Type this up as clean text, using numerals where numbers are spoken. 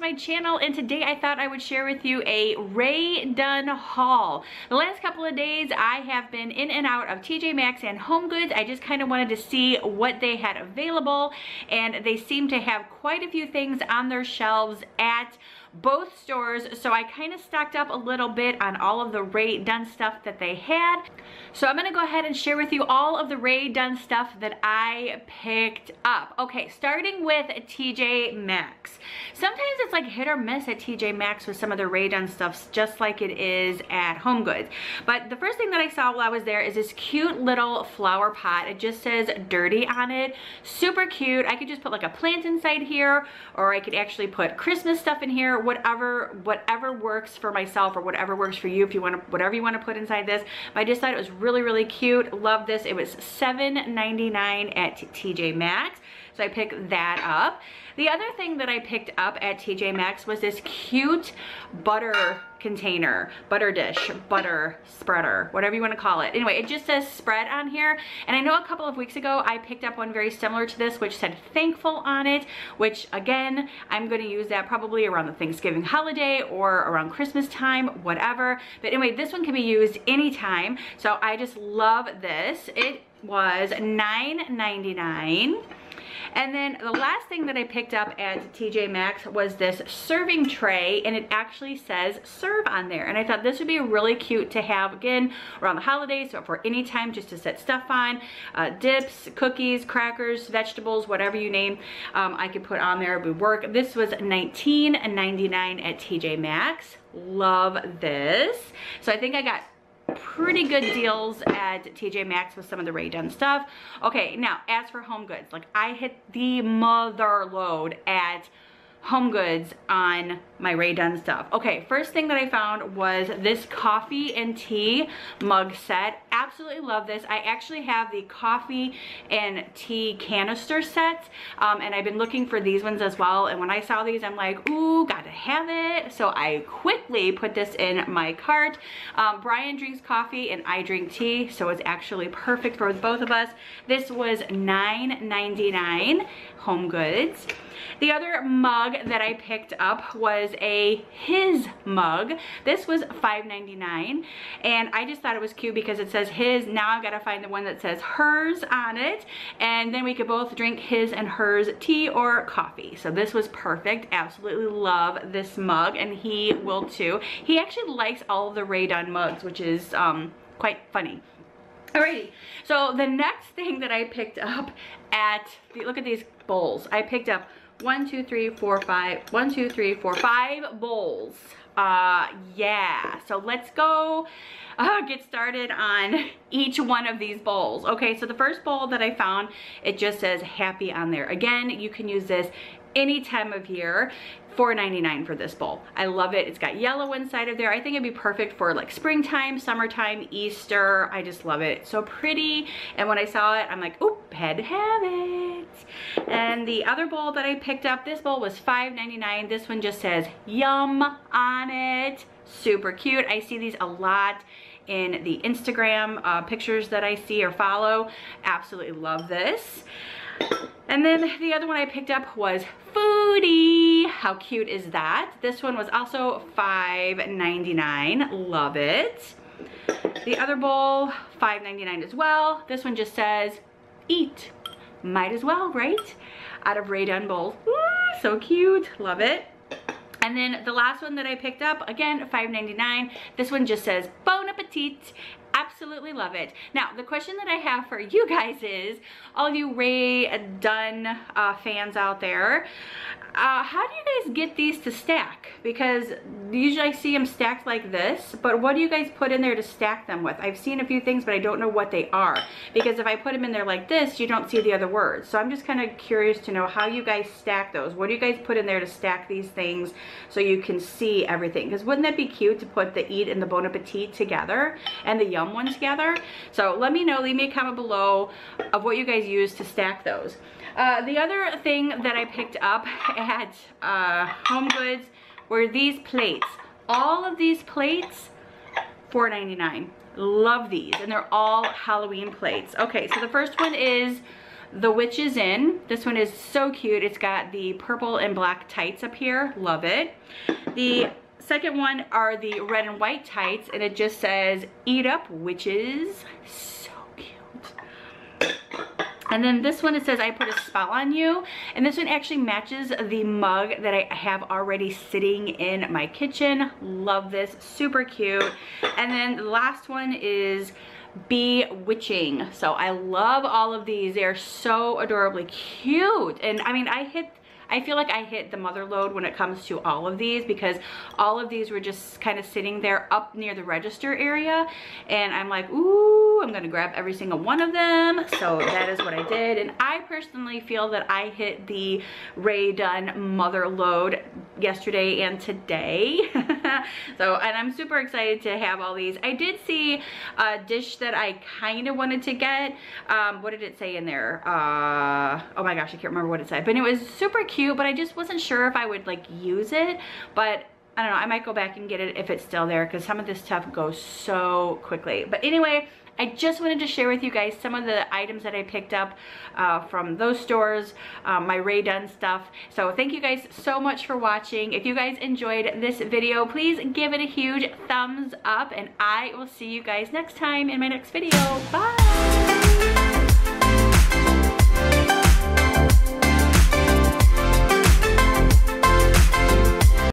my channel, and today I thought I would share with you a Rae Dunn haul. The last couple of days I have been in and out of TJ Maxx and HomeGoods. I just kind of wanted to see what they had available, and they seem to have quite a few things on their shelves at both stores, so I kind of stocked up a little bit on all of the Rae Dunn stuff that they had. So I'm gonna go ahead and share with you all of the Rae Dunn stuff that I picked up. Okay, starting with TJ Maxx. Sometimes it's like hit or miss at TJ Maxx with some of the Rae Dunn stuff, just like it is at HomeGoods. But the first thing that I saw while I was there is this cute little flower pot. It just says dirty on it. Super cute. I could just put like a plant inside here, or I could actually put Christmas stuff in here. Whatever works for myself, or whatever works for you, if you want to, whatever you want to put inside this. But I just thought it was really cute. Love this. It was $7.99 at TJ Maxx, so I picked that up. The other thing that I picked up at TJ Maxx was this cute butter container, butter dish, butter spreader, whatever you want to call it. Anyway, it just says spread on here, and I know a couple of weeks ago I picked up one very similar to this which said thankful on it, which again, I'm going to use that probably around the Thanksgiving holiday or around Christmas time, whatever. But anyway, this one can be used anytime, so I just love this. It was $9.99. And then the last thing that I picked up at TJ Maxx was this serving tray, and it actually says serve on there. And I thought this would be really cute to have, again, around the holidays, so for any time just to set stuff on, dips, cookies, crackers, vegetables, whatever you name, I could put on there, it would work. This was $19.99 at TJ Maxx. Love this. So I think I got pretty good deals at TJ Maxx with some of the Rae Dunn stuff. Okay, now as for HomeGoods, like I hit the mother load at HomeGoods on my Rae Dunn stuff. Okay, first thing that I found was this coffee and tea mug set. Absolutely love this. I actually have the coffee and tea canister set, and I've been looking for these ones as well, and when I saw these I'm like, ooh, gotta have it. So I quickly put this in my cart. Brian drinks coffee and I drink tea, so it's actually perfect for both of us. This was $9.99 HomeGoods. The other mug that I picked up was a his mug. This was $5.99, and I just thought it was cute because it says his. Now I've got to find the one that says hers on it, and then we could both drink his and hers tea or coffee. So this was perfect. Absolutely love this mug, and he will too. He actually likes all of the Rae Dunn mugs, which is quite funny. Alrighty, so the next thing that I picked up at, look at these bowls. I picked up 5 bowls. Yeah, so let's go get started on each one of these bowls. Okay, so the first bowl that I found, it just says happy on there. Again, you can use this any time of year. $4.99 for this bowl. I love it. It's got yellow inside of there. I think it'd be perfect for like springtime, summertime, Easter. I just love it. It's so pretty. And when I saw it, I'm like, oop, had to have it. And the other bowl that I picked up, this bowl was $5.99. This one just says yum on it. Super cute. I see these a lot in the Instagram pictures that I see or follow. Absolutely love this. And then the other one I picked up was Foodie. How cute is that? This one was also $5.99. Love it. The other bowl, $5.99 as well. This one just says eat. Might as well, right? Out of Rae Dunn bowls. Ooh, so cute. Love it. And then the last one that I picked up, again, $5.99. This one just says bon appetit. Absolutely love it. Now, the question that I have for you guys is, all of you Rae Dunn fans out there, how do you guys get these to stack? Because usually I see them stacked like this, but what do you guys put in there to stack them with? I've seen a few things, but I don't know what they are. Because if I put them in there like this, you don't see the other words. So I'm just kind of curious to know how you guys stack those. What do you guys put in there to stack these things so you can see everything? Because wouldn't that be cute to put the eat and the bon appetit together and the yum one together? So let me know, leave me a comment below of what you guys use to stack those. The other thing that I picked up at HomeGoods were these plates. All of these plates, $4.99. Love these, and they're all Halloween plates. Okay, so the first one is The Witch is in. This one is so cute. It's got the purple and black tights up here. Love it. The second one are the red and white tights, and it just says, "Eat up, witches." So cute. And then this one, it says, "I put a spell on you." And this one actually matches the mug that I have already sitting in my kitchen. Love this, super cute. And then the last one is Bewitching. So I love all of these. They are so adorably cute. And I mean, I feel like I hit the mother load when it comes to all of these, because all of these were just kind of sitting there up near the register area, and I'm like, ooh, I'm gonna grab every single one of them. So that is what I did, and I personally feel that I hit the Rae Dunn mother load yesterday and today. So, and I'm super excited to have all these. I did see a dish that I kind of wanted to get. What did it say in there? Oh my gosh, I can't remember what it said, but it was super cute, but I just wasn't sure if I would like use it. But I don't know, I might go back and get it if it's still there, because some of this stuff goes so quickly. But anyway, I just wanted to share with you guys some of the items that I picked up from those stores, my Rae Dunn stuff. So thank you guys so much for watching. If you guys enjoyed this video, please give it a huge thumbs up, and I will see you guys next time in my next video. Bye!